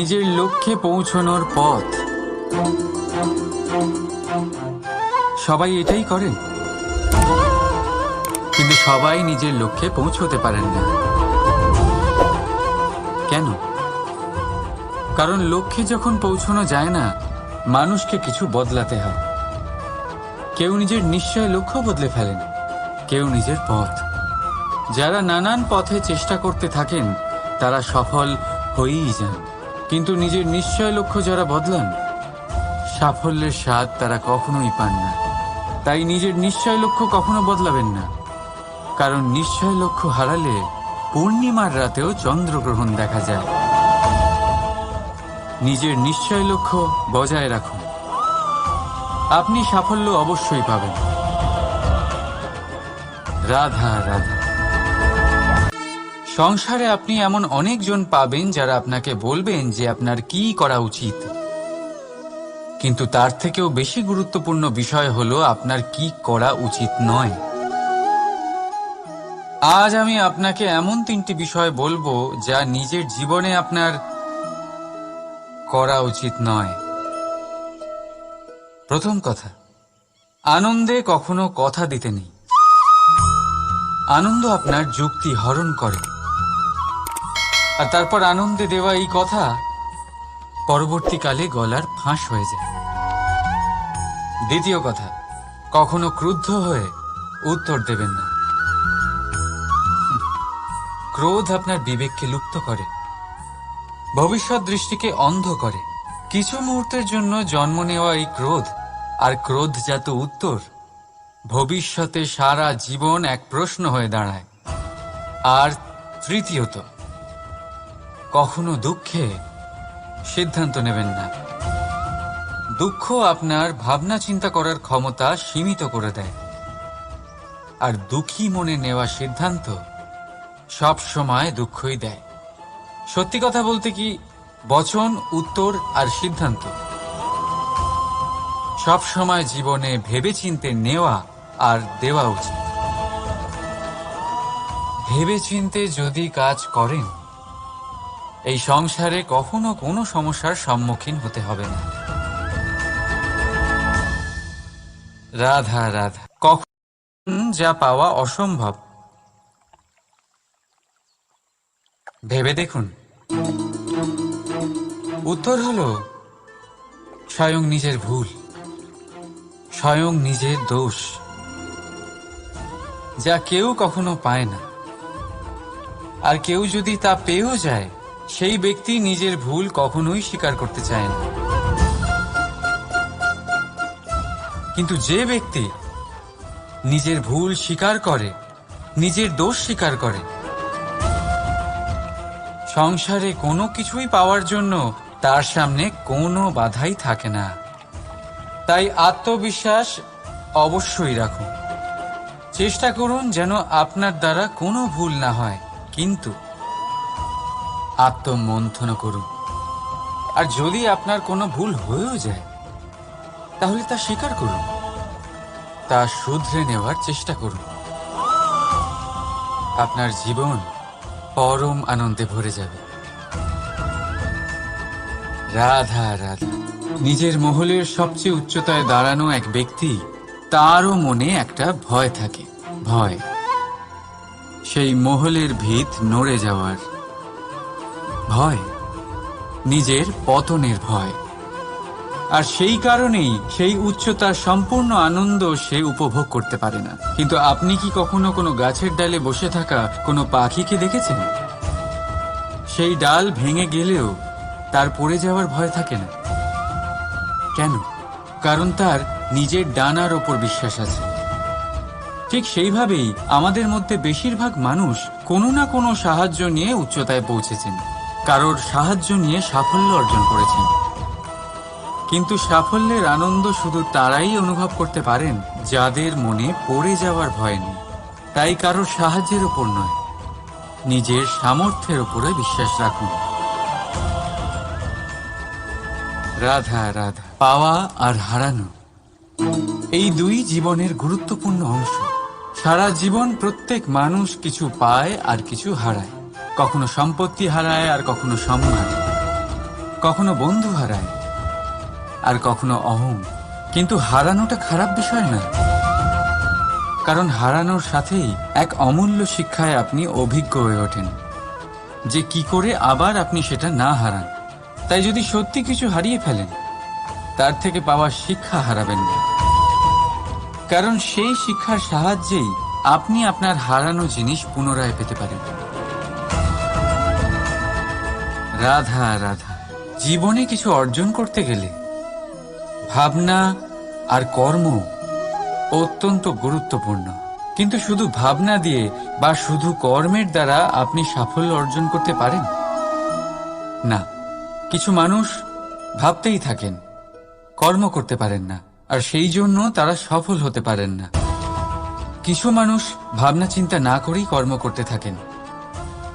নিজের লক্ষ্যে পৌঁছানোর পথ। সবাই এটাই করেন, কিন্তু সবাই নিজের লক্ষ্যে পৌঁছতে পারেন না। কেন? কারণ লক্ষ্যে যখন পৌঁছানো যায় না, মানুষকে কিছু বদলাতে হয়। কেউ নিজের নিশ্চয় লক্ষ্য বদলে ফেলেন, কেউ নিজের পথ। যারা নানান পথে চেষ্টা করতে থাকেন তারা সফল হয়েই যান, কিন্তু নিজের নিশ্চয় লক্ষ্য যারা বদলান, সাফল্যের স্বাদ তারা কখনোই পান না। তাই নিজের নিশ্চয় লক্ষ্য কখনো বদলাবেন না, কারণ নিশ্চয় লক্ষ্য হারালে পূর্ণিমার রাতেও চন্দ্রগ্রহণ দেখা যায়। নিজের নিশ্চয় লক্ষ্য বজায় রাখুন, আপনি সাফল্য অবশ্যই পাবেন। রাধা রাধা। সংসারে আপনি এমন অনেকজন পাবেন যারা আপনাকে বলবেন যে আপনার কি করা উচিত, কিন্তু তার থেকেও বেশি গুরুত্বপূর্ণ বিষয় হলো আপনার কি করা উচিত নয়। আজ আমি আপনাকে এমন 3টি বিষয় বলবো যা নিজের জীবনে আপনার করা উচিত নয়। প্রথম কথা, আনন্দে কখনো কথা দিতে নেই। আনন্দ আপনার যুক্তি হরণ করে, আর তারপর আনন্দে দেওয়া এই কথা পরবর্তীকালে গলার ফাঁস হয়ে যায়। দ্বিতীয় কথা, কখনো ক্রুদ্ধ হয়ে উত্তর দেবেন না। ক্রোধ আপনার বিবেককে লুপ্ত করে, ভবিষ্যৎ দৃষ্টিকে অন্ধ করে। কিছু মুহূর্তের জন্য জন্ম নেওয়া এই ক্রোধ আর ক্রোধজাত উত্তর ভবিষ্যতে সারা জীবন এক প্রশ্ন হয়ে দাঁড়ায়। আর তৃতীয়ত, কখনো দুঃখে সিদ্ধান্ত নেবেন না। দুঃখ আপনার ভাবনা চিন্তা করার ক্ষমতা সীমিত করে দেয়, আর দুঃখী মনে নেওয়া সিদ্ধান্ত সব সময় দুঃখই দেয়। সত্যি কথা বলতে কি, বচন, উত্তর আর সিদ্ধান্ত সব সময় জীবনে ভেবেচিন্তে নেওয়া আর দেওয়া উচিত। ভেবেচিন্তে যদি কাজ করেন, এই সংসারে কখনো কোনো সমস্যার সম্মুখীন হতে হবে না। রাধা রাধা। কখন যা পাওয়া অসম্ভব, ভেবে দেখুন। উত্তর হলো স্বয়ং নিজের ভুল, স্বয়ং নিজের দোষ, যা কেউ কখনো পায় না। আর কেউ যদি তা পেয়েও যায়, সেই ব্যক্তি নিজের ভুল কখনোই স্বীকার করতে চায় না। কিন্তু যে ব্যক্তি নিজের ভুল স্বীকার করে, নিজের দোষ স্বীকার করে, সংসারে কোনো কিছুই পাওয়ার জন্য তার সামনে কোনো বাধাই থাকে না। তাই আত্মবিশ্বাস অবশ্যই রাখুন। চেষ্টা করুন যেন আপনার দ্বারা কোনো ভুল না হয়, কিন্তু আত্মমন্থন করুন। আর যদি আপনার কোনো ভুল হয়েও যায়, তাহলে তা স্বীকার করুন, তা শুধরে নেওয়ার চেষ্টা করুন। আপনার জীবন পরম আনন্দে ভরে যাবে। রাধা রাধা। নিজের মহলের সবচেয়ে উচ্চতায় দাঁড়ানো এক ব্যক্তি, তারও মনে একটা ভয় থাকে। ভয়, সেই মহলের ভিত নড়ে যাওয়ার ভয়, নিজের পতনের ভয়। আর সেই কারণেই সেই উচ্চতার সম্পূর্ণ আনন্দ সে উপভোগ করতে পারে না। কিন্তু আপনি কি কখনো কোনো গাছের ডালে বসে থাকা কোনো পাখিকে দেখেছেন? সেই ডাল ভেঙে গেলেও তার পড়ে যাওয়ার ভয় থাকে না। কেন? কারণ তার নিজের ডানার ওপর বিশ্বাস আছে। ঠিক সেইভাবেই আমাদের মধ্যে বেশিরভাগ মানুষ কোনো না কোনো সাহায্য নিয়ে উচ্চতায় পৌঁছেছেন, কারোর সাহায্য নিয়ে সাফল্য অর্জন করেছেন। কিন্তু সাফল্যের আনন্দ শুধু তারাই অনুভব করতে পারেন যাদের মনে পড়ে যাওয়ার ভয় নেই। তাই কারোর সাহায্যের ওপর নয়, নিজের সামর্থ্যের উপরে বিশ্বাস রাখুন। রাধা রাধা। পাওয়া আর হারানো, এই দুই জীবনের গুরুত্বপূর্ণ অংশ। সারা জীবন প্রত্যেক মানুষ কিছু পায় আর কিছু হারায়। কখনো সম্পত্তি হারায় আর কখনো সম্মান, কখনো বন্ধু হারায়, আর কখনো অহং। কিন্তু হারানোটা খারাপ বিষয় না, কারণ হারানোর সাথেই এক অমূল্য শিক্ষায় আপনি অভিজ্ঞ হয়ে ওঠেন যে কি করে আবার আপনি সেটা না হারান। তাই যদি সত্যি কিছু হারিয়ে ফেলেন, তার থেকে পাওয়া শিক্ষা হারাবেন না, কারণ সেই শিক্ষার সাহায্যেই আপনি আপনার হারানো জিনিস পুনরায় পেতে পারেন। রাধা রাধা। জীবনে কিছু অর্জন করতে গেলে ভাবনা আর কর্ম অত্যন্ত গুরুত্বপূর্ণ। কিন্তু শুধু ভাবনা দিয়ে বা শুধু কর্মের দ্বারা আপনি সাফল্য অর্জন করতে পারেন না। কিছু মানুষ ভাবতেই থাকেন, কর্ম করতে পারেন না, আর সেই জন্য তারা সফল হতে পারেন না। কিছু মানুষ ভাবনা চিন্তা না করেই কর্ম করতে থাকেন,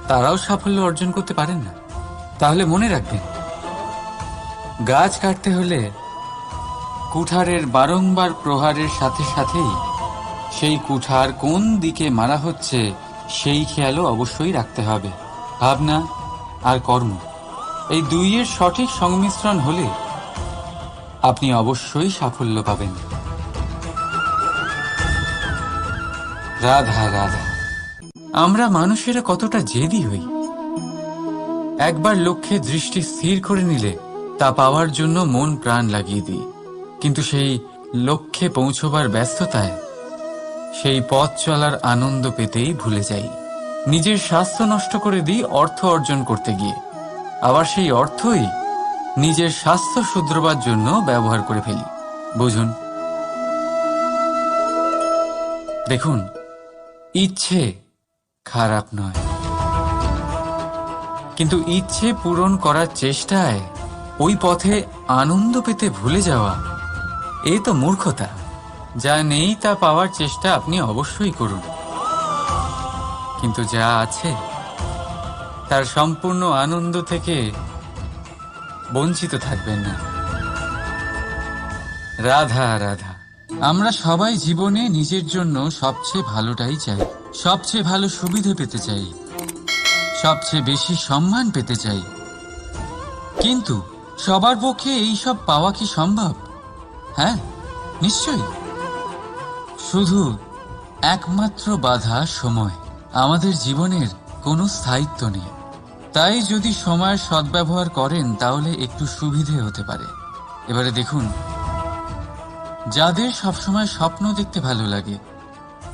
তারাও সাফল্য অর্জন করতে পারেন না। তাহলে মনে রাখবেন, গাছ কাটতে হলে কুঠারের বারংবার প্রহারের সাথে সাথেই সেই কুঠার কোন দিকে মারা হচ্ছে সেই খেয়ালও অবশ্যই রাখতে হবে। ভাবনা আর কর্ম, এই দুইয়ের সঠিক সংমিশ্রণ হলে আপনি অবশ্যই সাফল্য পাবেন। রাধা রাধা। আমরা মানুষেরা কতটা জেদি হই। একবার লক্ষ্যে দৃষ্টি স্থির করে নিলে তা পাওয়ার জন্য মন প্রাণ লাগিয়ে দিই, কিন্তু সেই লক্ষ্যে পৌঁছবার ব্যস্ততায় সেই পথ চলার আনন্দ পেতেই ভুলে যাই। নিজের স্বাস্থ্য নষ্ট করে দিই অর্থ অর্জন করতে গিয়ে, আবার সেই অর্থই নিজের স্বাস্থ্য শুধরবার জন্য ব্যবহার করে ফেলি। বুঝুন, দেখুন, ইচ্ছে খারাপ নয়, কিন্তু ইচ্ছে পূরণ করার চেষ্টায় ওই পথে আনন্দ পেতে ভুলে যাওয়া, এ তো মূর্খতা। যা নেই তা পাওয়ার চেষ্টা আপনি অবশ্যই করুন, কিন্তু যা আছে তার সম্পূর্ণ আনন্দ থেকে বঞ্চিত থাকবেন না। রাধা রাধা। আমরা সবাই জীবনে নিজের জন্য সবচেয়ে ভালোটাই চাই, সবচেয়ে ভালো সুবিধে পেতে চাই, সবচেয়ে বেশি সম্মান পেতে চাই। কিন্তু সবার পক্ষে এইসব পাওয়া কি সম্ভব? হ্যাঁ, নিশ্চয়ই। শুধু একমাত্র বাধা সময়। আমাদের জীবনের কোনো স্থায়িত্ব নেই, তাই যদি সময়ের সদ্ব্যবহার করেন তাহলে একটু সুবিধে হতে পারে। এবারে দেখুন, যাদের সবসময় স্বপ্ন দেখতে ভালো লাগে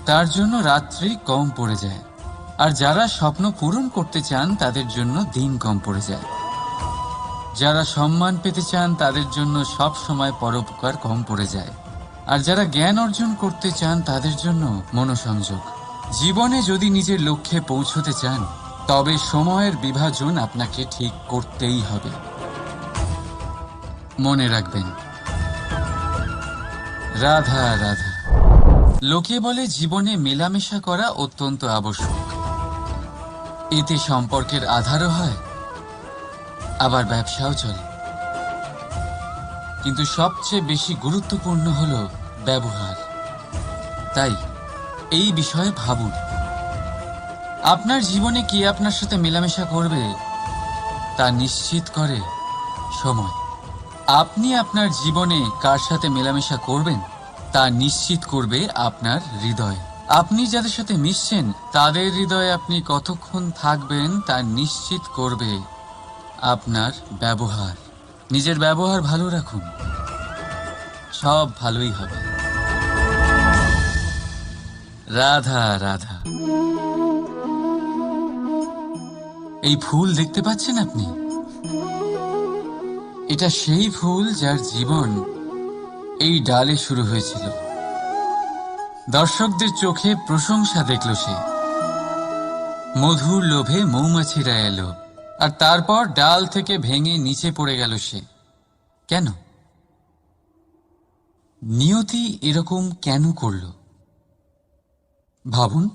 তার জন্য রাত্রি কম পড়ে যায়, আর যারা স্বপ্ন পূরণ করতে চান তাদের জন্য দিন কম পড়ে যায়। যারা সম্মান পেতে চান তাদের জন্য সব সময় পরোপকার কম পড়ে যায়, আর যারা জ্ঞান অর্জন করতে চান তাদের জন্য মনোসংযোগ। জীবনে যদি নিজের লক্ষ্যে পৌঁছতে চান তবে সময়ের বিভাজন আপনাকে ঠিক করতেই হবে। মনে রাখবেন। রাধা রাধা। লোকে বলে জীবনে মেলামেশা করা অত্যন্ত আবশ্যক, এতে সম্পর্কের আধারও হয়, আবার ব্যবসাও চলে। কিন্তু সবচেয়ে বেশি গুরুত্বপূর্ণ হলো ব্যবহার। তাই এই বিষয়ে ভাবুন, আপনার জীবনে কে আপনার সাথে মেলামেশা করবে তা নিশ্চিত করে সময়। আপনি আপনার জীবনে কার সাথে মেলামেশা করবেন তা নিশ্চিত করবে আপনার হৃদয়। আপনি যাদের সাথে মিশছেন তাদের হৃদয়ে আপনি কতক্ষণ থাকবেন তা নিশ্চিত করবে আপনার ব্যবহার। নিজের ব্যবহার ভালো রাখুন, সব ভালোই হবে। রাধা রাধা। এই ফুল দেখতে পাচ্ছেন আপনি? এটা সেই ফুল যার জীবন এই ডালে শুরু হয়েছিল। দর্শকদের চোখে প্রশংসা দেখল সে, মধুর লোভে মৌমাছিরা এলো, আর তারপর ডাল থেকে ভেঙে নিচে পড়ে গেল সে। কেন? নিয়তি এরকম কেন করল ভাবুন।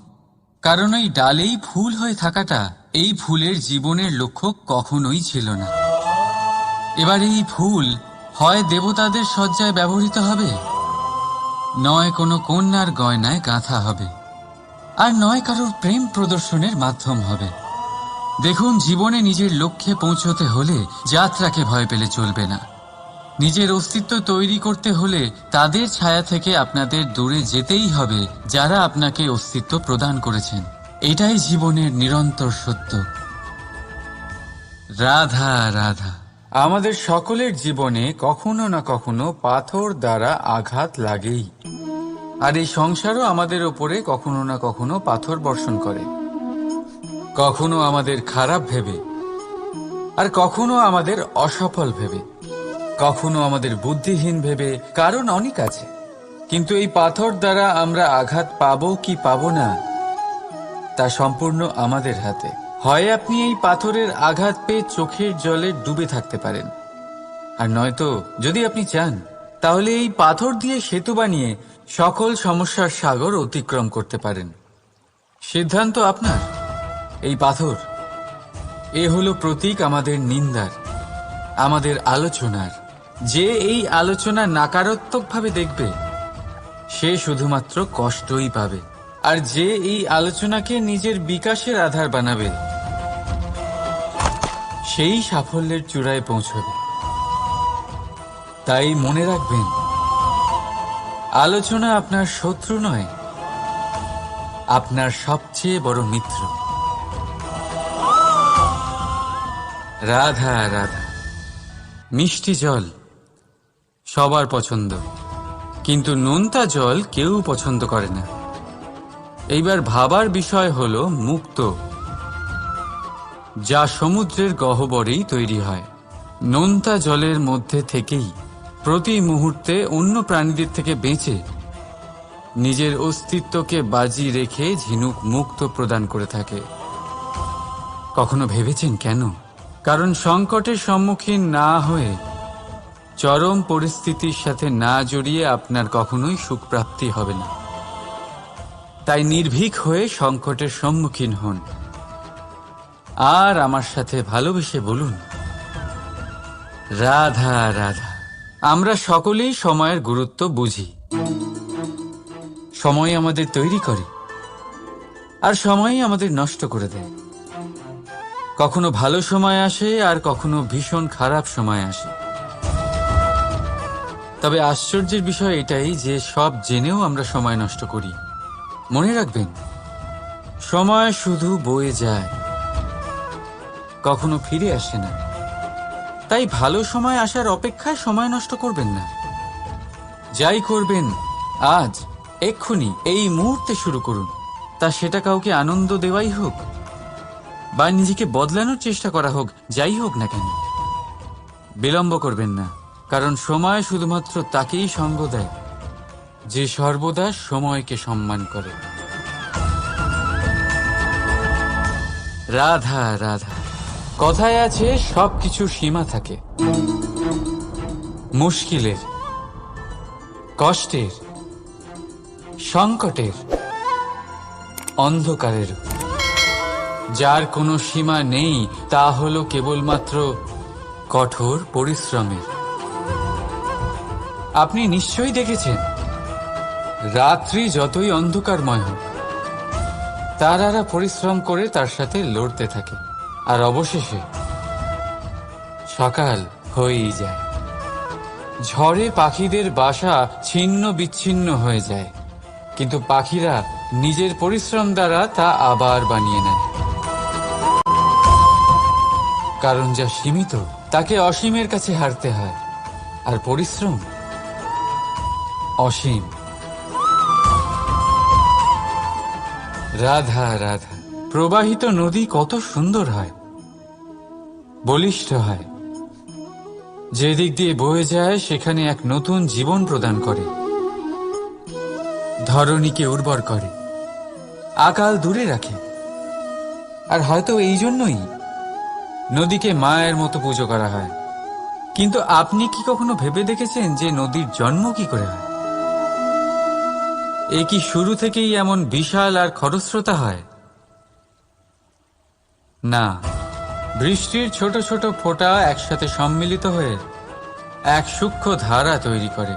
কারণ এই ডালেই ফুল হয়ে থাকাটা এই ফুলের জীবনের লক্ষ্য কখনোই ছিল না। এবার এই ফুল হয় দেবতাদের সজ্জায় ব্যবহৃত হবে, নয় কোনো কন্যার গয়নায় গাঁথা হবে, আর নয় কারোর প্রেম প্রদর্শনের মাধ্যম হবে। দেখুন, জীবনে নিজের লক্ষ্যে পৌঁছতে হলে যাত্রাকে ভয় পেলে চলবে না। নিজের অস্তিত্ব তৈরি করতে হলে তাদের ছায়া থেকে আপনাদের দূরে যেতেই হবে যারা আপনাকে অস্তিত্ব প্রদান করেছেন। এটাই জীবনের নিরন্তর সত্য। রাধা রাধা। আমাদের সকলের জীবনে কখনো না কখনো পাথর দ্বারা আঘাত লাগেই, আর এই সংসারও আমাদের ওপরে কখনো না কখনো পাথর বর্ষণ করে। কখনো আমাদের খারাপ ভেবে, আর কখনো আমাদের অসফল ভেবে, কখনো আমাদের বুদ্ধিহীন ভেবে। কারণ অনেক আছে, কিন্তু এই পাথর দ্বারা আমরা আঘাত পাবো কি পাবো না তা সম্পূর্ণ আমাদের হাতে। হয় আপনি এই পাথরের আঘাত পেয়ে চোখের জলে ডুবে থাকতে পারেন, আর নয়তো যদি আপনি চান তাহলে এই পাথর দিয়ে সেতু বানিয়ে সকল সমস্যার সাগর অতিক্রম করতে পারেন। সিদ্ধান্ত আপনার। এই পাথর, এ হলো প্রতীক আমাদের নিন্দার, আমাদের আলোচনার। যে এই আলোচনা নাকারাত্মকভাবে দেখবে সে শুধুমাত্র কষ্টই পাবে, আর যে এই আলোচনাকে নিজের বিকাশের আধার বানাবে সেই সাফল্যের চূড়ায় পৌঁছবে। তাই মনে রাখবেন, আলোচনা আপনার শত্রু নয়, আপনার সবচেয়ে বড় মিত্র। রাধা রাধা। মিষ্টি জল সবার পছন্দ, কিন্তু নোনতা জল কেউ পছন্দ করে না। এইবার ভাবার বিষয় হলো মুক্ত, যা সমুদ্রের গহ্বরেই তৈরি হয়। নোনতা জলের মধ্যে থেকেই প্রতি মুহূর্তে অন্য প্রাণীদের থেকে বেঁচে নিজের অস্তিত্বকে বাজি রেখে ঝিনুক মুক্ত প্রদান করে থাকে। কখনো ভেবেছেন কেন? কারণ সংকটের সম্মুখীন না হয়ে, চরম পরিস্থিতির সাথে না জড়িয়ে আপনার কখনোই সুখপ্রাপ্তি হবে না। তাই নির্ভীক হয়ে সংকটের সম্মুখীন হন, আর আমার সাথে ভালোবেসে বলুন, রাধা রাধা। আমরা সকলেই সময়ের গুরুত্ব বুঝি। সময় আমাদের তৈরি করে, আর সময়ই আমাদের নষ্ট করে দেয়। কখনো ভালো সময় আসে, আর কখনো ভীষণ খারাপ সময় আসে। তবে আশ্চর্যের বিষয় এটাই যে সব জেনেও আমরা সময় নষ্ট করি। মনে রাখবেন, সময় শুধু বয়ে যায়, কখনো ফিরে আসে না। তাই ভালো সময় আসার অপেক্ষায় সময় নষ্ট করবেন না। যাই করবেন আজ, এক্ষুনি, এই মুহূর্তে শুরু করুন। তা সেটা কাউকে আনন্দ দেওয়াই হোক, বা নিজেকে বদলানোর চেষ্টা করা হোক, যাই হোক না কেন, বিলম্ব করবেন না। কারণ সময় শুধুমাত্র তাকেই সঙ্গ দেয় যে সর্বদা সময়কে সম্মান করে। রাধা রাধা। কথায় আছে, সবকিছু সীমা থাকে। মুশকিলের, কষ্টের, সংকটের, অন্ধকারের। যার কোনো সীমা নেই তা হলো কেবলমাত্র কঠোর পরিশ্রমের। আপনি নিশ্চয়ই দেখেছেন, রাত্রি যতই অন্ধকারময় হোক, তারারা পরিশ্রম করে তার সাথে লড়তে থাকে, আর অবশেষে সকাল হয়েই যায়। ঝড়ে পাখিদের বাসা ছিন্ন বিচ্ছিন্ন হয়ে যায়, কিন্তু পাখিরা নিজের পরিশ্রম দ্বারা তা আবার বানিয়ে নেয়। কারণ যা সীমিত তাকে অসীমের কাছে হারতে হয়, আর পরিশ্রম অসীম। রাধা রাধা। প্রবাহিত নদী কত সুন্দর হয়, বলিষ্ঠ হয়। যেদিক দিয়ে বয়ে যায় সেখানে এক নতুন জীবন প্রদান করে, ধরণীকে উর্বর করে, আকাল দূরে রাখে। আর হয়তো এই জন্যই নদীকে মায়ের মতো পুজো করা হয়। কিন্তু আপনি কি কখনো ভেবে দেখেছেন যে নদীর জন্ম কি করে হয়? এ কি শুরু থেকেই এমন বিশাল আর খরস্রোতা হয়? না, বৃষ্টির ছোট ছোট ফোঁটা একসাথে সম্মিলিত হয়ে এক সূক্ষ্ম ধারা তৈরি করে,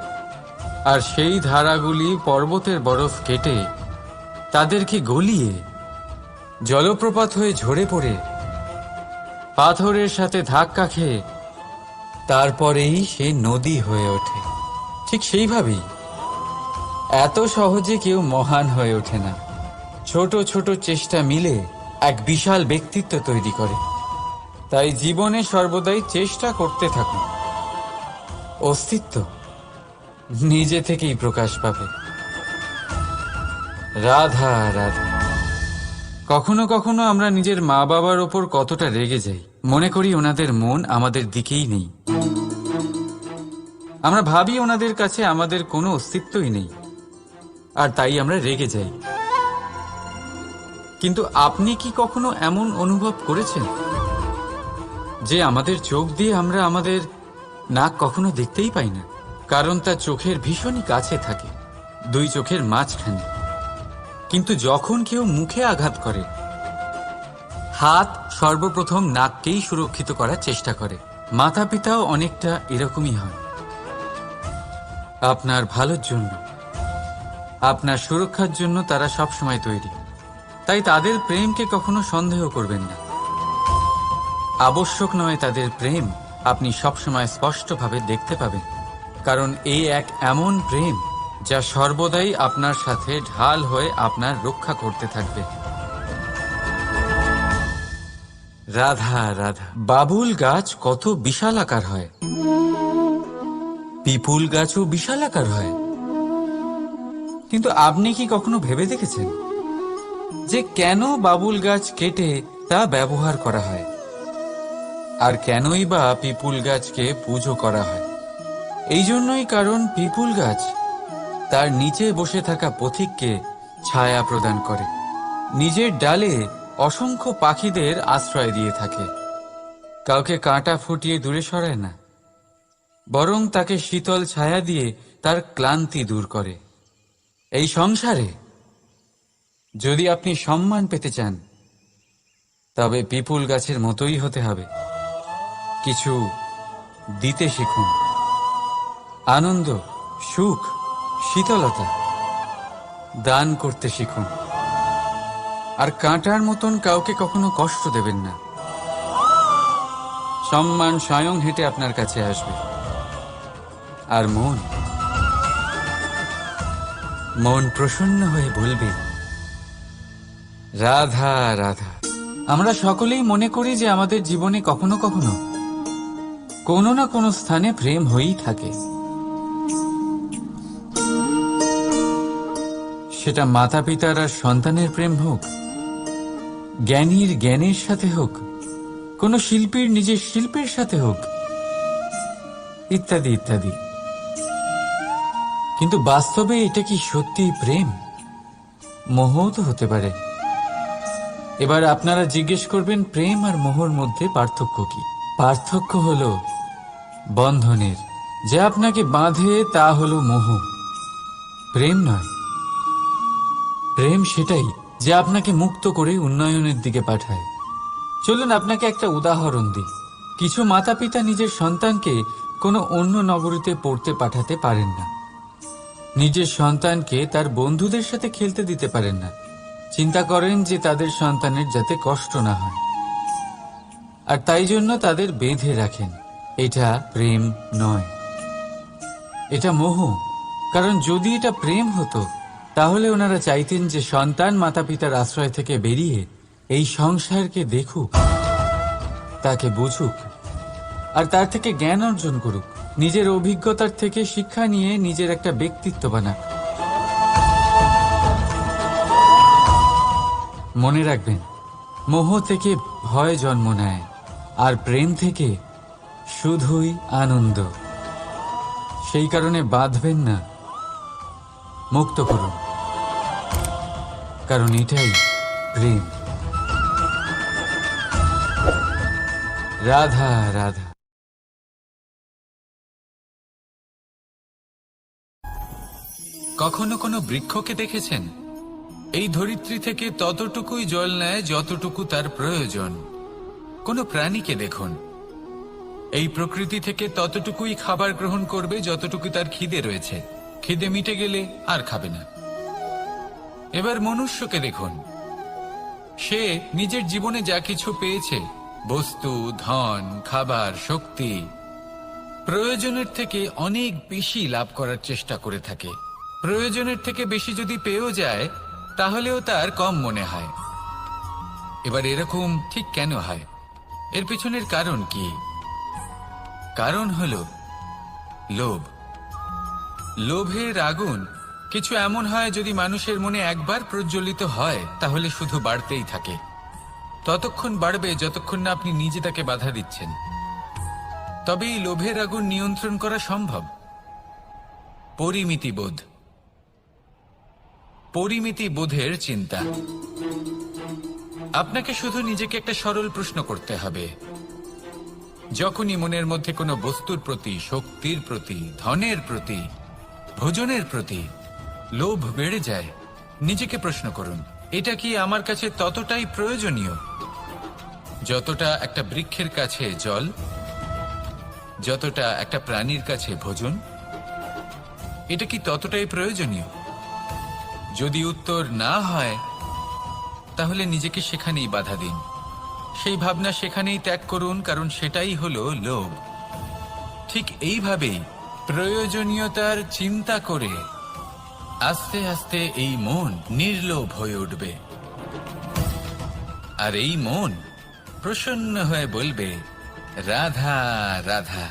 আর সেই ধারাগুলি পর্বতের বরফ কেটে তাদেরকে গলিয়ে জলপ্রপাত হয়ে ঝরে পড়ে পাথরের সাথে ধাক্কা খেয়ে তারপরেই সে নদী হয়ে ওঠে। ঠিক সেইভাবেই এত সহজে কেউ মহান হয়ে ওঠে না। ছোট ছোট চেষ্টা মিলে এক বিশাল ব্যক্তিত্ব তৈরি করে। তাই জীবনে সর্বদাই চেষ্টা করতে থাকুন। অস্তিত্ব নিজে থেকেই প্রকাশ পাবে। রাধা রাধা। কখনো কখনো আমরা নিজের মা বাবার ওপর কতটা রেগে যাই, মনে করি ওনাদের মন আমাদের দিকেই নেই। আমরা ভাবি ওনাদের কাছে আমাদের কোনো অস্তিত্বই নেই, আর তাই আমরা রেগে যাই। কিন্তু আপনি কি কখনো এমন অনুভব করেছেন যে আমাদের চোখ দিয়ে আমরা আমাদের নাক কখনো দেখতেই পাই না, কারণ তা চোখের ভীষণই কাছে থাকে, দুই চোখের মাঝখানে। কিন্তু যখন কেউ মুখে আঘাত করে, হাত সর্বপ্রথম নাককেই সুরক্ষিত করার চেষ্টা করে। মাতা পিতাও অনেকটা এরকমই হয়। আপনার ভালোর জন্য, আপনার সুরক্ষার জন্য তারা সবসময় তৈরি। তাই তাদের প্রেমকে কখনো সন্দেহ করবেন না। আবশ্যক নয় তাদের প্রেম আপনি সবসময় স্পষ্টভাবে দেখতে পাবেন, কারণ এই এক এমন প্রেম যা সর্বদাই আপনার সাথে ঢাল হয়ে আপনার রক্ষা করতে থাকবে। রাধা রাধা। বাবুল গাছ কত বিশাল আকার হয়, পিপুল গাছও বিশাল আকার হয়। কিন্তু আপনি কি কখনো ভেবে দেখেছেন যে কেন বাবুল গাছ কেটে তা ব্যবহার করা হয়, আর কেনই বা পিপুল গাছকে পুজো করা হয়? এই জন্যই, কারণ পিপুল গাছ তার নিচে বসে থাকা পথিককে ছায়া প্রদান করে, নিজের ডালে অসংখ্য পাখিদের আশ্রয় দিয়ে থাকে, কাউকে কাঁটা ফুটিয়ে দূরে সরায় না, বরং তাকে শীতল ছায়া দিয়ে তার ক্লান্তি দূর করে। এই সংসারে যদি আপনি সম্মান পেতে চান, তবে পিপুল গাছের মতোই হতে হবে। কিছু দিতে শিখুন, আনন্দ, সুখ, শীতলতা দান করতে শিখুন। আর কাঁটার মতন কাউকে কখনো কষ্ট দেবেন না। সম্মান স্বয়ং হেঁটে আপনার কাছে আসবে। আর মন প্রসন্ন হয়ে বলবে রাধা রাধা। আমরা সকলেই মনে করি যে আমাদের জীবনে কখনো কখনো কোনো না কোনো স্থানে প্রেম হয়েই থাকে। সেটা মাতা পিতার আর সন্তানের প্রেম হোক, জ্ঞানীর জ্ঞানের সাথে হোক, কোনো শিল্পীর নিজের শিল্পের সাথে হোক, ইত্যাদি ইত্যাদি। কিন্তু বাস্তবে এটা কি সত্যি প্রেম? মোহও তো হতে পারে। এবার আপনারা জিজ্ঞেস করবেন, প্রেম আর মোহর মধ্যে পার্থক্য কি? পার্থক্য হলো বন্ধনের। যে আপনাকে বাঁধে তা হলো মোহ, প্রেম নয়। প্রেম সেটাই যে আপনাকে মুক্ত করে উন্নয়নের দিকে পাঠায়। চলুন আপনাকে একটা উদাহরণ দিই। কিছু মাতা পিতা নিজের সন্তানকে কোনো অন্য নগরীতে পড়তে পাঠাতে পারেন না, নিজের সন্তানকে তার বন্ধুদের সাথে খেলতে দিতে পারেন না। চিন্তা করেন যে তাদের সন্তানের যাতে কষ্ট না হয়, আর তাই জন্য তাদের বেঁধে রাখেন। এটা প্রেম নয়, এটা মোহ। কারণ যদি এটা প্রেম হতো, তাহলে ওনারা চাইতেন যে সন্তান মাতা পিতার আশ্রয় থেকে বেরিয়ে এই সংসারকে দেখুক, তাকে বুঝুক, আর তার থেকে জ্ঞান অর্জন করুক, নিজের অভিজ্ঞতার থেকে শিক্ষা নিয়ে নিজের একটা ব্যক্তিত্ব বানাক। মনে রাখবেন, মোহ থেকে ভয় জন্ম নেয়, আর প্রেম থেকে শুধুই আনন্দ। সেই কারণে বাঁধবেন না, মুক্ত করুন, কারণ এটাই প্রেম। রাধা রাধা। কখনো কোনো বৃক্ষকে দেখেছেন? এই ধরিত্রী থেকে ততটুকুই জল নেয় যতটুকু তার প্রয়োজন। কোনো প্রাণীকে দেখুন, এই প্রকৃতি থেকে ততটুকুই খাবার গ্রহণ করবে যতটুকু তার খিদে রয়েছে। খিদে মিটে গেলে আর খাবে না। এবার মনুষ্যকে দেখুন, সে নিজের জীবনে যা কিছু পেয়েছে বস্তু, ধন, খাবার, শক্তি প্রয়োজনের থেকে অনেক বেশি লাভ করার চেষ্টা করে থাকে। প্রয়োজনের থেকে বেশি যদি পেয়েও যায় তাহলেও তার কম মনে হয়। এবার এরকম ঠিক কেন হয়? এর পিছনের কারণ কি? কারণ হলো লোভ। লোভের আগুন কিছু এমন হয়, যদি মানুষের মনে একবার প্রজ্বলিত হয় তাহলে শুধু বাড়তেই থাকে। ততক্ষণ বাড়বে যতক্ষণ না আপনি নিজে তাকে বাধা দিচ্ছেন। তবে এই লোভের আগুন নিয়ন্ত্রণ করা সম্ভব। পরিমিতিবোধ, পরিমিতিবোধের চিন্তা। আপনাকে শুধু নিজেকে একটা সরল প্রশ্ন করতে হবে। যখনই মনের মধ্যে কোনো বস্তুর প্রতি, শক্তির প্রতি, ধনের প্রতি, ভোজনের প্রতি লোভ বেড়ে যায়, নিজেকে প্রশ্ন করুন, এটা কি আমার কাছে ততটাই প্রয়োজনীয় যতটা একটা বৃক্ষের কাছে জল, যতটা একটা প্রাণীর কাছে ভোজন? এটা কি ততটাই প্রয়োজনীয়? যদি উত্তর না হয় তাহলে নিজেকে সেখানেই বাধা দিন, সেই ভাবনা সেখানেই ত্যাগ করুন, কারণ সেটাই হলো লোভ। ঠিক এইভাবেই প্রয়োজনীয়তার চিন্তা করে আস্তে আস্তে এই মন নির্লোভ হয়ে উঠবে, আর এই মন প্রসন্ন হয়ে বলবে, রাধা রাধা।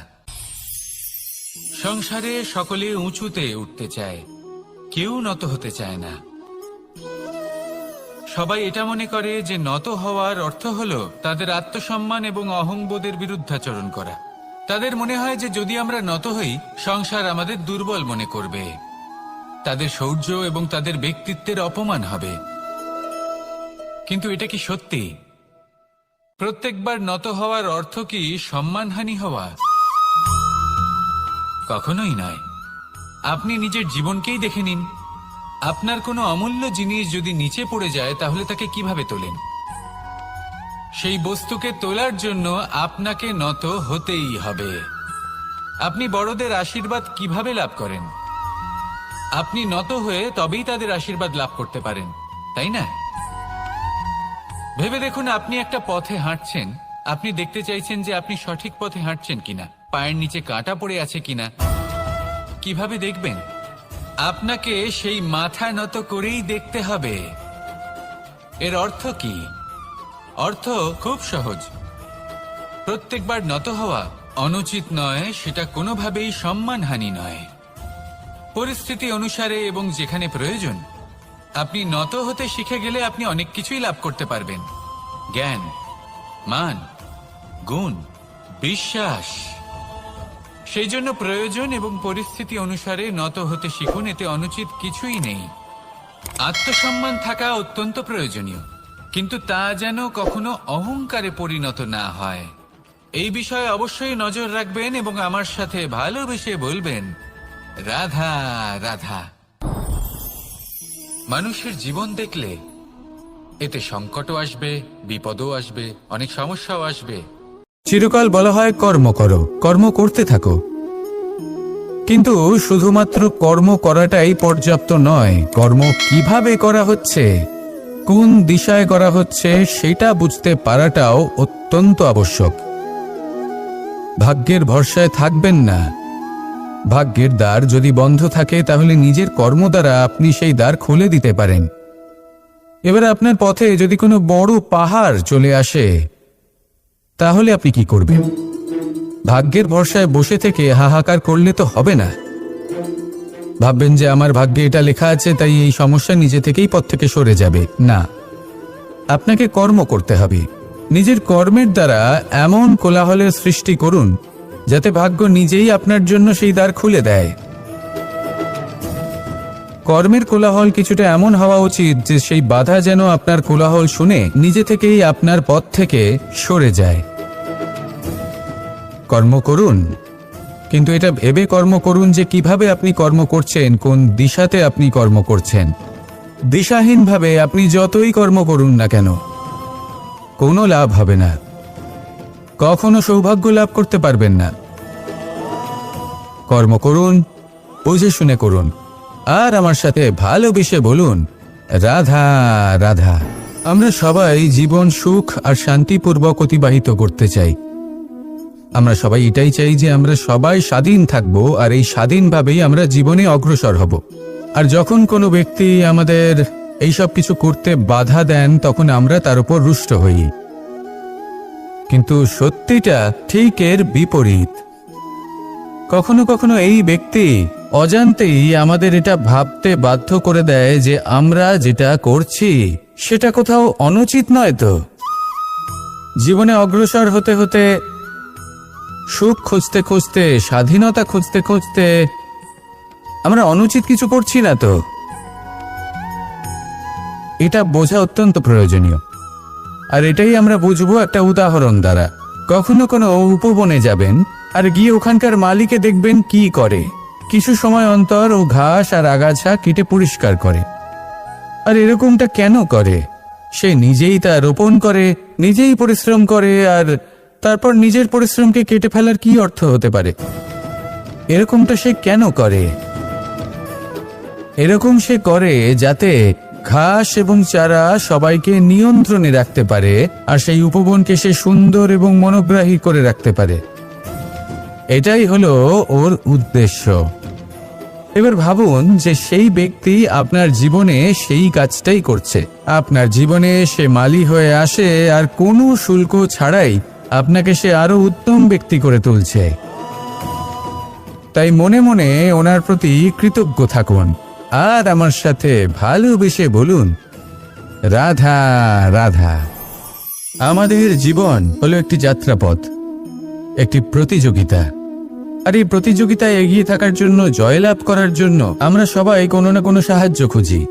সংসারে সকলে উঁচুতে উঠতে চায়, কেউ নত হতে চায় না। সবাই এটা মনে করে যে নত হওয়ার অর্থ হলো তাদের আত্মসম্মান এবং অহংবোধের বিরুদ্ধাচরণ করা। তাদের মনে হয় যে যদি আমরা নত হই, সংসার আমাদের দুর্বল মনে করবে, তাদের শৌর্য এবং তাদের ব্যক্তিত্বের অপমান হবে। কিন্তু এটা কি সত্যি? প্রত্যেকবার নত হওয়ার অর্থ কি সম্মানহানি হওয়া? কখনোই নয়। আপনি নিজের জীবনকেই দেখে নিন। আপনার কোনো অমূল্য জিনিস যদি নিচে পড়ে যায় তাহলে তাকে কিভাবে তোলেন? সেই বস্তুকে তোলার জন্য আপনাকে নত হতেই হবে। আপনি বড়দের আশীর্বাদ কিভাবে লাভ করেন? আপনি নত হয়ে তবেই তাদের আশীর্বাদ লাভ করতে পারেন, তাই না? ভেবে দেখুন, আপনি একটা পথে হাঁটছেন, আপনি দেখতে চাইছেন যে আপনি সঠিক পথে হাঁটছেন কিনা, পায়ের নিচে কাঁটা পড়ে আছে কিনা। কিভাবে দেখবেন? আপনাকে সেই মাথা নত করেই দেখতে হবে। এর অর্থ কি? অর্থ খুব সহজ। প্রত্যেকবার নত হওয়া অনুচিত নয়, সেটা কোনোভাবেই সম্মানহানি নয়। পরিস্থিতি অনুসারে এবং যেখানে প্রয়োজন আপনি নত হতে শিখে গেলে আপনি অনেক কিছুই লাভ করতে পারবেন। জ্ঞান, মান, গুণ, বিশ্বাস। সেই জন্য প্রয়োজন এবং পরিস্থিতি অনুসারে নত হতে শিখুন, এতে অনুচিত কিছুই নেই। আত্মসম্মান থাকা অত্যন্ত প্রয়োজনীয়, কিন্তু তা যেন কখনো অহংকারে পরিণত না হয়। এই বিষয়ে অবশ্যই নজর রাখবেন এবং আমার সাথে ভালোবেসে বলবেন, রাধা রাধা। মানুষের জীবন দেখলে এতে সংকটও আসবে, বিপদও আসবে, অনেক সমস্যাও আসবে। চিরকাল বলা হয় কর্ম করো, কর্ম করতে থাকো। কিন্তু শুধুমাত্র কর্ম করাটাই পর্যাপ্ত নয়। কর্ম কিভাবে করা হচ্ছে, কোন দিশায় করা হচ্ছে সেটা বুঝতে পারাটাও অত্যন্ত আবশ্যক। ভাগ্যের ভরসায় থাকবেন না। ভাগ্যের দ্বার যদি বন্ধ থাকে তাহলে নিজের কর্ম দ্বারা আপনি সেই দ্বার খুলে দিতে পারেন। এবার আপনার পথে যদি কোনো বড় পাহাড় চলে আসে তাহলে আপনি কি করবেন? ভাগ্যের ভরসায় বসে থেকে হাহাকার করলে তো হবে না। ভাববেন যে আমার ভাগ্যে এটা লেখা আছে তাই এই সমস্যা নিজে থেকেই পথ থেকে সরে যাবে। না, আপনাকে কর্ম করতে হবে। নিজের কর্মের দ্বারা এমন কোলাহলের সৃষ্টি করুন যাতে ভাগ্য নিজেই আপনার জন্য সেই দ্বার খুলে দেয়। কর্মের কোলাহল কিছুটা এমন হওয়া উচিত যে সেই বাধা যেন আপনার কোলাহল শুনে নিজে থেকেই আপনার পথ থেকে সরে যায়। কর্ম করুন, কিন্তু এটা ভেবে কর্ম করুন যে কিভাবে আপনি কর্ম করছেন, কোন দিশাতে আপনি কর্ম করছেন। দিশাহীনভাবে আপনি যতই কর্ম করুন না কেন কোনো লাভ হবে না, কখনো সৌভাগ্য লাভ করতে পারবেন না। কর্ম করুন, বুঝে শুনে করুন, আর আমার সাথে ভালোবেসে বলুন, রাধা রাধা। আমরা সবাই জীবন সুখ আর শান্তিপূর্বক অতিবাহিত করতে চাই। আমরা সবাই এটাই চাই যে আমরা সবাই স্বাধীন থাকব, আর এই স্বাধীনভাবেই আমরা জীবনে অগ্রসর হব। আর যখন কোনো ব্যক্তি আমাদের এইসব কিছু করতে বাধা দেন, তখন আমরা তার উপর রুষ্ট হই। কিন্তু সত্যিটা ঠিক এর বিপরীত। কখনো কখনো এই ব্যক্তি অজান্তেই আমাদের এটা ভাবতে বাধ্য করে দেয় যে আমরা যেটা করছি সেটা কোথাও অনুচিত নয় তো। জীবনে অগ্রসর হতে হতে, সুখ খুঁজতে খুঁজতে, স্বাধীনতা খুঁজতে খুঁজতে আমরা অনুচিত কিছু করছি না তো। এটা বোঝা অত্যন্ত প্রয়োজনীয়। আর এটাই আমরা বুঝবো একটা উদাহরণ দ্বারা। কখনো কোনো উপবনে যাবেন আর গিয়ে ওখানকার মালিকে দেখবেন কি করে। কিছু সময় অন্তর ও ঘাস আর আগাছা কেটে পরিষ্কার করে। আর এরকমটা কেন করে? সে নিজেই তা রোপণ করে, নিজেই পরিশ্রম করে, আর তারপর নিজের পরিশ্রমকে কেটে ফেলার কি অর্থ হতে পারে? এরকমটা সে কেন করে? এরকম সে করে যাতে ঘাস এবং চারা সবাইকে নিয়ন্ত্রণে রাখতে পারে, আর সেই উপবনকে সে সুন্দর এবং মনোগ্রাহী করে রাখতে পারে। এটাই হলো ওর উদ্দেশ্য। এবার ভাবুন যে সেই ব্যক্তি আপনার জীবনে সেই কাজটাই করছে। আপনার জীবনে সে মালি হয়ে আসে, আর কোনো শুল্ক ছাড়াই আপনাকে সে আরো উত্তম ব্যক্তি করে তুলছে। তাই মনে মনে ওনার প্রতি কৃতজ্ঞ থাকুন, আর আমার সাথে ভালোবেসে বলুন, রাধা রাধা। আমাদের জীবন হলো একটি যাত্রাপথ, একটি প্রতিযোগিতা। আর এই প্রতিযোগিতায় এগিয়ে থাকার জন্য, জয়লাভ করার জন্য আমরা সবাই কোনো না কোনো সাহায্য খুঁজি।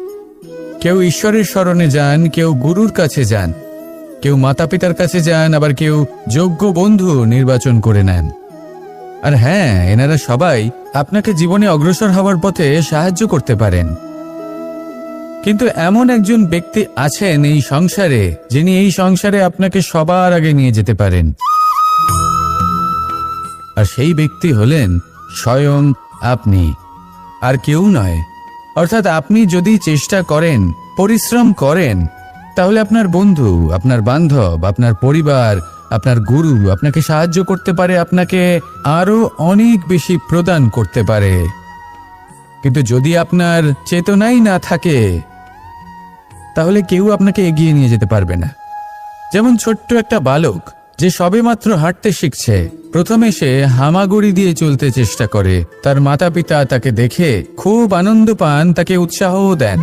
কেউ ঈশ্বরের শরণে যান, কেউ গুরুর কাছে যান, কেউ মাতা পিতার কাছে যান, আবার কেউ যোগ্য বন্ধু নির্বাচন করে নেন। আর হ্যাঁ, এনারা সবাই আপনাকে জীবনে অগ্রসর হওয়ার পথে সাহায্য করতে পারেন। কিন্তু এমন একজন ব্যক্তি আছেন এই সংসারে, যিনি এই সংসারে আপনাকে সবার আগে নিয়ে যেতে পারেন। আর সেই ব্যক্তি হলেন স্বয়ং আপনি, আর কেউ নয়। অর্থাৎ আপনি যদি চেষ্টা করেন, পরিশ্রম করেন, তাহলে আপনার বন্ধু, আপনার বান্ধব, আপনার পরিবার, আপনার গুরু আপনাকে সাহায্য করতে পারে, আপনাকে আরো অনেক বেশি প্রদান করতে পারে। কিন্তু যদি আপনার চেতনাই না থাকে, তাহলে কেউ আপনাকে এগিয়ে নিয়ে যেতে পারবে না। যেমন ছোট্ট একটা বালক যে সবেমাত্র হাঁটতে শিখছে, প্রথমে সে হামাগুড়ি দিয়ে চলতে চেষ্টা করে। তার মাতা পিতা তাকে দেখে খুব আনন্দ পান, তাকে উৎসাহও দেন।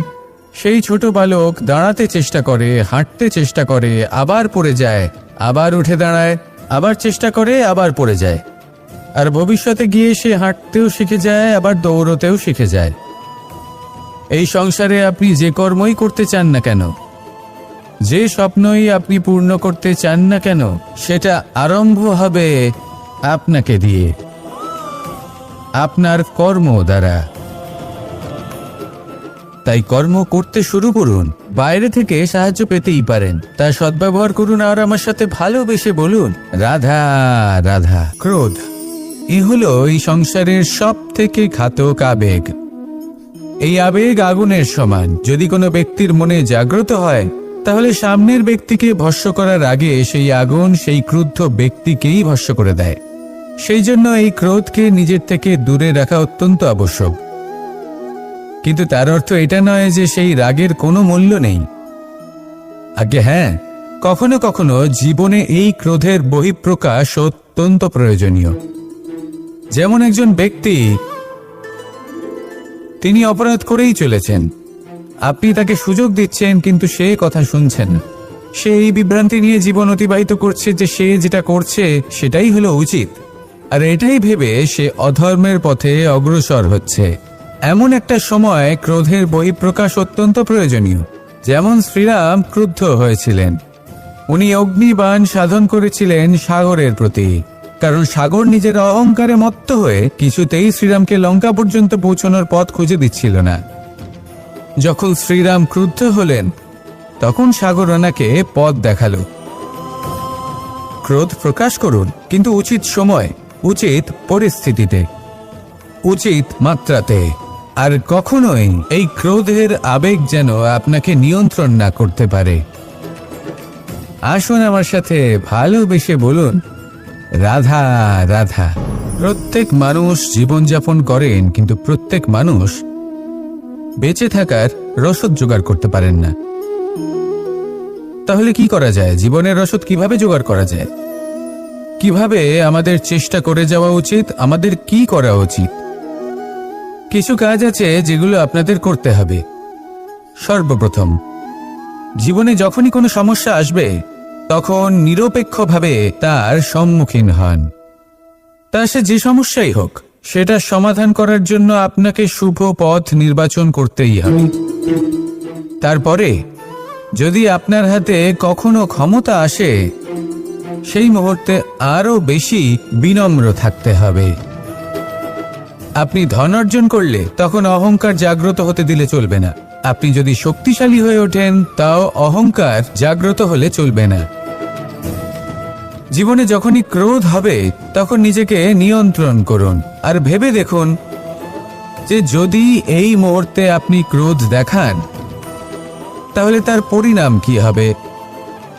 সেই ছোট বালক দাঁড়াতে চেষ্টা করে, হাঁটতে চেষ্টা করে, আবার পড়ে যায়, আবার উঠে দাঁড়ায়, আবার চেষ্টা করে, আবার পড়ে যায়। আর ভবিষ্যতে গিয়ে সে হাঁটতেও শিখে যায়, আবার দৌড়তেও শিখে যায়। এই সংসারে আপনি যে কর্মই করতে চান না কেন, যে স্বপ্নই আপনি পূর্ণ করতে চান না কেন, সেটা আরম্ভ হবে আপনাকে দিয়ে, আপনার কর্ম দ্বারা। তাই কর্ম করতে শুরু করুন। বাইরে থেকে সাহায্য পেতেই পারেন, তার সদ্ব্যবহার করুন, আর আমার সাথে ভালোবেসে বলুন, রাধা রাধা। ক্রোধ এ হলো এই সংসারের সব থেকে ঘাতক আবেগ। এই আবেগ আগুনের সমান। যদি কোনো ব্যক্তির মনে জাগ্রত হয়, তাহলে সামনের ব্যক্তিকে ভস্ম করার আগে সেই আগুন সেই ক্রুদ্ধ ব্যক্তিকেই ভস্ম করে দেয়। সেই জন্য এই ক্রোধকে নিজের থেকে দূরে রাখা অত্যন্ত আবশ্যক। কিন্তু তার অর্থ এটা নয় যে সেই রাগের কোনো মূল্য নেই। আগে হ্যাঁ, কখনো কখনো জীবনে এই ক্রোধের বহিঃপ্রকাশ অত্যন্ত প্রয়োজনীয়। যেমন একজন ব্যক্তি, তিনি অপরাধ করেই চলেছেন, আপনি তাকে সুযোগ দিচ্ছেন, কিন্তু সে কথা শুনছেন না। সে এই বিভ্রান্তি নিয়ে জীবন অতিবাহিত করছে যে সে যেটা করছে সেটাই হলো উচিত, আর এটাই ভেবে সে অধর্মের পথে অগ্রসর হচ্ছে। এমন একটা সময় ক্রোধের বহিঃপ্রকাশ অত্যন্ত প্রয়োজনীয়। যেমন শ্রীরাম ক্রুদ্ধ হয়েছিলেন, উনি অগ্নিবাণ সাধন করেছিলেন সাগরের প্রতি, কারণ সাগর নিজের অহংকারে মত্ত হয়ে কিছুতেই শ্রীরামকে লঙ্কা পর্যন্ত পৌঁছানোর পথ খুঁজে দিচ্ছিল না। যখন শ্রীরাম ক্রুদ্ধ হলেন, তখন সাগর ওনাকে পথ দেখালো। ক্রোধ প্রকাশ করুন, কিন্তু উচিত সময়, উচিত পরিস্থিতিতে, উচিত মাত্রাতে। আর কখনোই এই ক্রোধের আবেগ যেন আপনাকে নিয়ন্ত্রণ না করতে পারে। আসুন আমার সাথে ভালোবেসে বলুন, রাধা রাধা। প্রত্যেক মানুষ জীবনযাপন করেন, কিন্তু প্রত্যেক মানুষ বেঁচে থাকার রসদ জোগাড় করতে পারেন না। তাহলে কি করা যায়? জীবনের রসদ কিভাবে জোগাড় করা যায়? কিভাবে আমাদের চেষ্টা করে যাওয়া উচিত? আমাদের কি করা উচিত? কিছু কাজ আছে যেগুলো আপনাদের করতে হবে। সর্বপ্রথম, জীবনে যখনই কোনো সমস্যা আসবে তখন নিরপেক্ষভাবে তার সম্মুখীন হন। তা সে যে সমস্যাই হোক, সেটা সমাধান করার জন্য আপনাকে শুভ পথ নির্বাচন করতেই হবে। তারপরে যদি আপনার হাতে কখনো ক্ষমতা আসে, সেই মুহূর্তে আরো বেশি বিনম্র থাকতে হবে। আপনি ধন অর্জন করলে তখন অহংকার জাগ্রত হতে দিলে চলবে না। আপনি যদি শক্তিশালী হয়ে ওঠেন, তাও অহংকার জাগ্রত হলে চলবে না। জীবনে যখনই ক্রোধ হবে তখন নিজেকে নিয়ন্ত্রণ করুন, আর ভেবে দেখুন যে যদি এই মুহূর্তে আপনি ক্রোধ দেখান তাহলে তার পরিণাম কি হবে।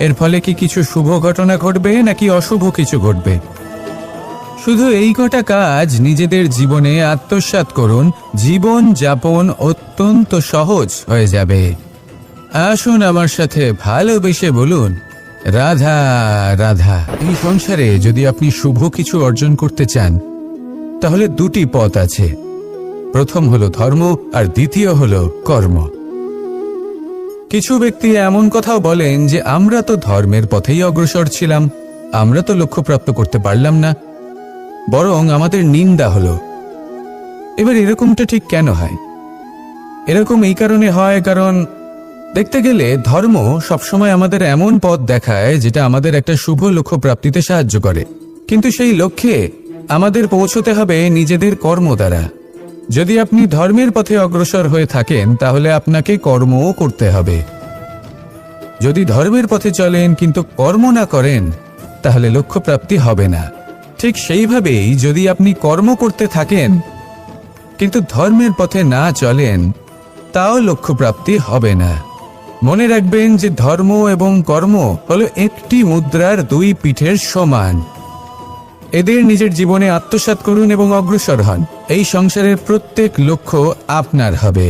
এর ফলে কি কিছু শুভ ঘটনা ঘটবে নাকি অশুভ কিছু ঘটবে? শুধু এই কটা কাজ নিজেদের জীবনে আত্মসাৎ করুন, জীবন যাপন অত্যন্ত সহজ হয়ে যাবে। আসুন আমার সাথে ভালোবেসে বলুন, রাধা রাধা। এই সংসারে যদি আপনি শুভ কিছু অর্জন করতে চান তাহলে দুটি পথ আছে। প্রথম হলো ধর্ম আর দ্বিতীয় হলো কর্ম। কিছু ব্যক্তি এমন কথাও বলেন যে আমরা তো ধর্মের পথেই অগ্রসর ছিলাম, আমরা তো লক্ষ্যপ্রাপ্ত করতে পারলাম না, বরং আমাদের নিন্দা হলো। এবার এরকমটা ঠিক কেন হয়? এরকম এই কারণে হয় কারণ দেখতে গেলে ধর্ম সবসময় আমাদের এমন পথ দেখায় যেটা আমাদের একটা শুভ লক্ষ্য প্রাপ্তিতে সাহায্য করে, কিন্তু সেই লক্ষ্যে আমাদের পৌঁছতে হবে নিজেদের কর্ম দ্বারা। যদি আপনি ধর্মের পথে অগ্রসর হয়ে থাকেন তাহলে আপনাকে কর্মও করতে হবে। যদি ধর্মের পথে চলেন কিন্তু কর্ম না করেন তাহলে লক্ষ্যপ্রাপ্তি হবে না। ঠিক সেইভাবেই যদি আপনি কর্ম করতে থাকেন কিন্তু ধর্মের পথে না চলেন, তাও লক্ষ্যপ্রাপ্তি হবে না। মনে রাখবেন যে ধর্ম এবং কর্ম হলো একটি মুদ্রার দুই পিঠের সমান। এদের নিজের জীবনে আত্মসাৎ করুন এবং অগ্রসর হন। এই সংসারের প্রত্যেক লক্ষ্য আপনার হবে।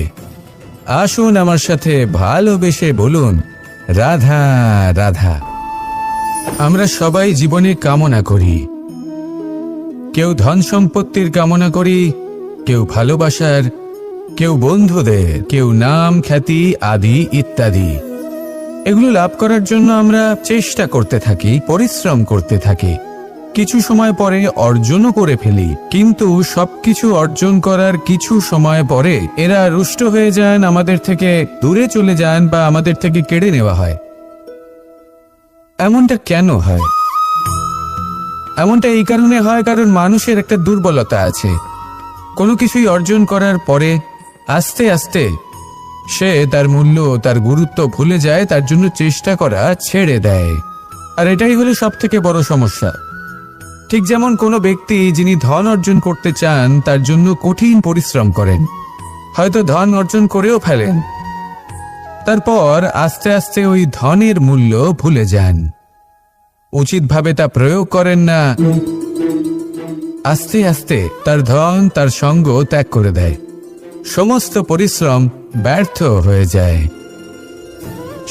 আসুন আমার সাথে ভালোবেসে বলুন, রাধা রাধা। আমরা সবাই জীবনে কামনা করি। কেউ ধন সম্পত্তির কামনা করি, কেউ ভালোবাসার, কেউ বন্ধুদের, কেউ নাম খ্যাতি আদি ইত্যাদি। এগুলো লাভ করার জন্য আমরা চেষ্টা করতে থাকি, পরিশ্রম করতে থাকি, কিছু সময় পরে অর্জনও করে ফেলি। কিন্তু সবকিছু অর্জন করার কিছু সময় পরে এরা রুষ্ট হয়ে যান, আমাদের থেকে দূরে চলে যান বা আমাদের থেকে কেড়ে নেওয়া হয়। এমনটা কেন হয়? এমনটা এই কারণে হয় কারণ মানুষের একটা দুর্বলতা আছে। কোনো কিছুই অর্জন করার পরে আস্তে আস্তে সে তার মূল্য, তার গুরুত্ব ভুলে যায়, তার জন্য চেষ্টা করা ছেড়ে দেয়। আর এটাই হলো সব থেকে বড় সমস্যা। ঠিক যেমন কোনো ব্যক্তি যিনি ধন অর্জন করতে চান তার জন্য কঠিন পরিশ্রম করেন, হয়তো ধন অর্জন করেও ফেলেন, তারপর আস্তে আস্তে ওই ধনের মূল্য ভুলে যান, উচিতভাবে তা প্রয়োগ করেন না, আস্তে আস্তে তার ধন তার সঙ্গ ত্যাগ করে দেয়, সমস্ত পরিশ্রম ব্যর্থ হয়ে যায়।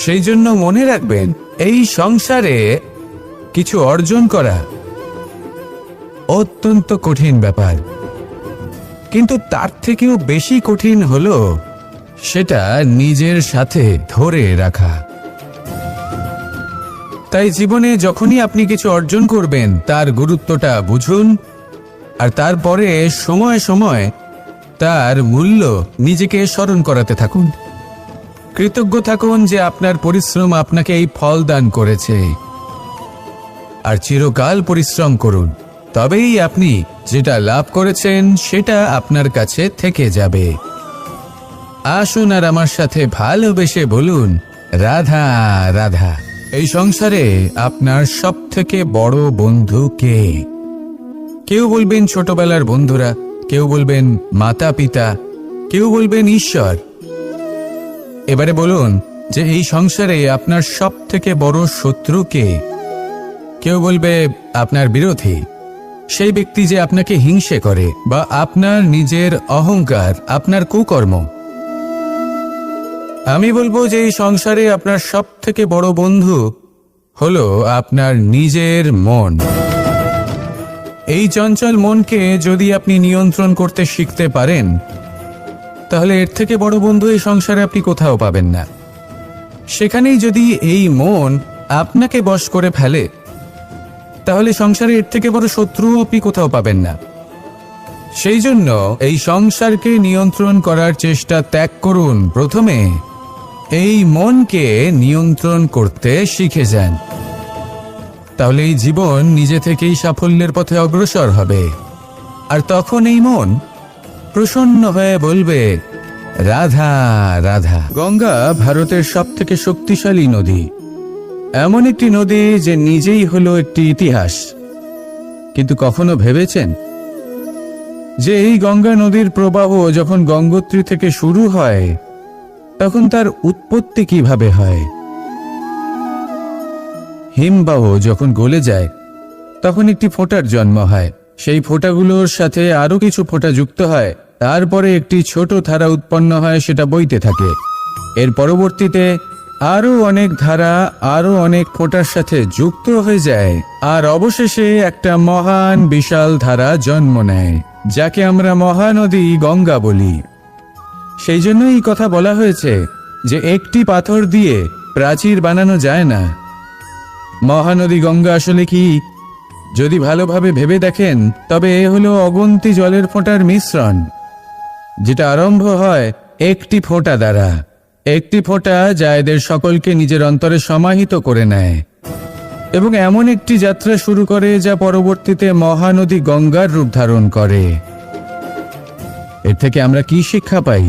সেই জন্য মনে রাখবেন, এই সংসারে কিছু অর্জন করা অত্যন্ত কঠিন ব্যাপার, কিন্তু তার থেকেও বেশি কঠিন হলো সেটা নিজের সাথে ধরে রাখা। তাই জীবনে যখনই আপনি কিছু অর্জন করবেন তার গুরুত্বটা বুঝুন, আর তারপরে সময়ে সময়ে তার মূল্য নিজেকে স্মরণ করাতে থাকুন। কৃতজ্ঞ থাকুন যে আপনার পরিশ্রম আপনাকে এই ফল দান করেছে, আর চিরকাল পরিশ্রম করুন, তবেই আপনি যেটা লাভ করেছেন সেটা আপনার কাছে থেকে যাবে। আসুন আর আমার সাথে ভালোবেসে বলুন, রাধা রাধা। এই সংসারে আপনার সবথেকে বড় বন্ধু কে? কেউ বলবেন ছোটবেলার বন্ধুরা, কেউ বলবেন মাতা পিতা, কেউ বলবেন ঈশ্বর। এবারে বলুন, যে এই সংসারে আপনার সব থেকে বড় শত্রু কে? কেউ বলবে আপনার বিরোধী, সেই ব্যক্তি যে আপনাকে হিংসে করে, বা আপনার নিজের অহংকার, আপনার কুকর্ম। আমি বলবো যে এই সংসারে আপনার সব থেকে বড় বন্ধু হলো আপনার নিজের মন। এই চঞ্চল মনকে যদি আপনি নিয়ন্ত্রণ করতে শিখতে পারেন, তাহলে এর থেকে বড় বন্ধু এই সংসারে আপনি কোথাও পাবেন না। সেখানেই যদি এই মন আপনাকে বশ করে ফেলে, তাহলে সংসারে এর থেকে বড় শত্রু আপনি কোথাও পাবেন না। সেই জন্য এই সংসারকে নিয়ন্ত্রণ করার চেষ্টা ত্যাগ করুন। প্রথমে এই মনকে নিয়ন্ত্রণ করতে শিখে যান, তাহলে এই জীবন নিজে থেকেই সাফল্যের পথে অগ্রসর হবে। আর তখন এই মন প্রসন্ন হয়ে বলবে, রাধা রাধা। গঙ্গা ভারতের সব থেকে শক্তিশালী নদী, এমন একটি নদী যে নিজেই হলো একটি ইতিহাস। কিন্তু কখনো ভেবেছেন যে এই গঙ্গা নদীর প্রবাহ যখন গঙ্গোত্রী থেকে শুরু হয়, তখন তার উৎপত্তি কিভাবে হয়? হিমবাহ যখন গলে যায়, তখন একটি ফোঁটার জন্ম হয়। সেই ফোঁটাগুলোর সাথে আরো কিছু ফোঁটা যুক্ত হয়, তারপরে একটি ছোট ধারা উৎপন্ন হয়, সেটা বইতে থাকে। এর পরবর্তীতে আরো অনেক ধারা আরো অনেক ফোঁটার সাথে যুক্ত হয়ে যায়, আর অবশেষে একটা মহান বিশাল ধারা জন্ম নেয়, যাকে আমরা মহানদী গঙ্গা বলি। সেই জন্য এই কথা বলা হয়েছে যে একটি পাথর দিয়ে প্রাচীর বানানো যায় না। মহানদী গঙ্গা আসলে কি, যদি ভালোভাবে ভেবে দেখেন, তবে এ হলো অগুন্তি জলের ফোঁটার মিশ্রণ, যেটা আরম্ভ হয় একটি ফোঁটা দ্বারা। একটি ফোঁটা যা এদের সকলকে নিজের অন্তরে সমাহিত করে নেয় এবং এমন একটি যাত্রা শুরু করে যা পরবর্তীতে মহানদী গঙ্গার রূপ ধারণ করে। এর থেকে আমরা কি শিক্ষা পাই?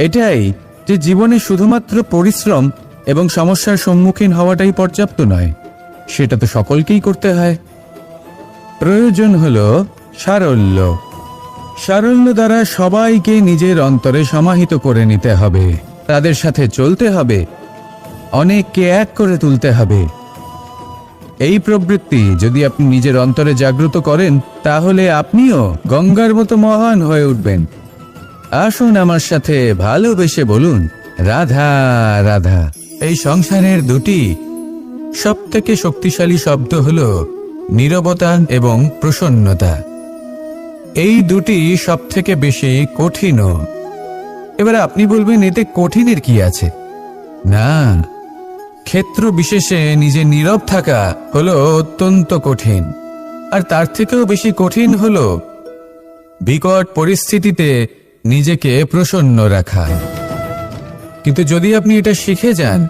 এটাই যে জীবনে শুধুমাত্র পরিশ্রম এবং সমস্যার সম্মুখীন হওয়াটাই পর্যাপ্ত নয়, সেটা তো সকলকেই করতে হয়। প্রয়োজন হলো সারল্য। সারল্য দ্বারা সবাইকে নিজের অন্তরে সমাহিত করে নিতে হবে, তাদের সাথে চলতে হবে, অনেককে এক করে তুলতে হবে। এই প্রবৃত্তি যদি আপনি নিজের অন্তরে জাগ্রত করেন, তাহলে আপনিও গঙ্গার মতো মহান হয়ে উঠবেন। আসুন আমার সাথে ভালোবেসে বলুন, রাধা রাধা। এই সংসারের দুটি সব থেকে শক্তিশালী শব্দ হল নীরবতা এবং প্রসন্নতা। এই দুটি সব থেকে বেশি কঠিনও। এবার আপনি বলবেন, এতে কঠিনের কি আছে? না, ক্ষেত্র বিশেষে নিজে নীরব থাকা হলো অত্যন্ত কঠিন। আর তার থেকেও বেশি কঠিন হলো বিকট পরিস্থিতিতে নিজেকে প্রসন্ন রাখা। কিন্তু যদি আপনি এটা শিখে যান,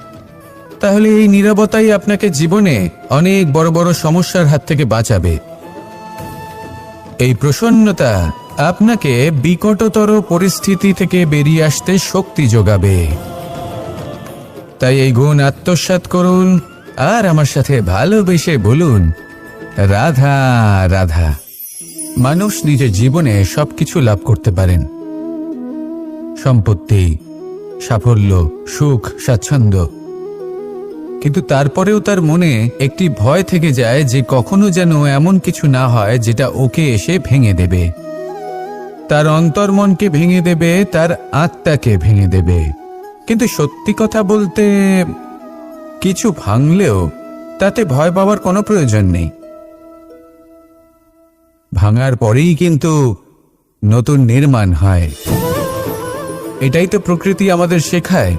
তাহলে এই নীরবতাই আপনাকে জীবনে অনেক বড় বড় সমস্যার হাত থেকে বাঁচাবে। এই প্রসন্নতা আপনাকে বিকটতর পরিস্থিতি থেকে বেরিয়ে আসতে শক্তি যোগাবে। তাই এই গুণ আত্মসাৎ করুন আর আমার সাথে ভালোবেসে বলুন, রাধা রাধা। মানুষ নিজের জীবনে সবকিছু লাভ করতে পারেন, সম্পত্তি, সাফল্য, সুখ, স্বাচ্ছন্দ্য, কিন্তু তারপরেও তার মনে একটি ভয় থেকে যায় যে কখনো যেন এমন কিছু না হয় যেটা ওকে এসে ভেঙে দেবে, তার অন্তর্মনকে ভেঙে দেবে, তার আত্মাকে ভেঙে দেবে। কিন্তু সত্যি কথা বলতে, কিছু ভাঙলেও তাতে ভয় পাওয়ার কোনো প্রয়োজন নেই। ভাঙার পরেই কিন্তু নতুন নির্মাণ হয়। এটাই তো প্রকৃতি আমাদের শেখায়।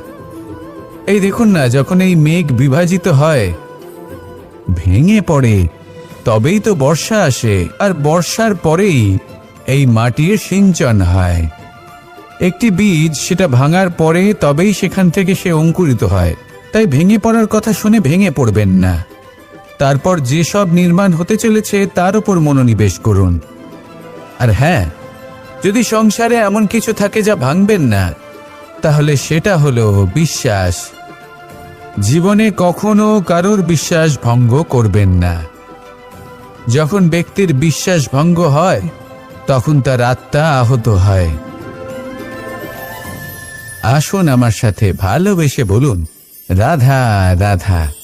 এই দেখুন না, যখন এই মেঘ বিভাজিত হয়, ভেঙে পড়ে, তবেই তো বর্ষা আসে, আর বর্ষার পরেই এই মাটির সিঞ্চন হয়। একটি বীজ সেটা ভাঙার পরে তবেই সেখান থেকে সে অঙ্কুরিত হয়। তাই ভেঙে পড়ার কথা শুনে ভেঙে পড়বেন না। তারপর যেসব নির্মাণ হতে চলেছে তার উপর মনোনিবেশ করুন। আর হ্যাঁ, যদি সংসারে এমন কিছু থাকে যা ভাঙবেন না, তাহলে সেটা হলো বিশ্বাস। জীবনে কখনো কারোর বিশ্বাস ভঙ্গ করবেন না। যখন ব্যক্তির বিশ্বাস ভঙ্গ হয়, তখন তার আত্মা আহত হয়। আসুন আমার সাথে ভালোবেসে বলুন, রাধা রাধা।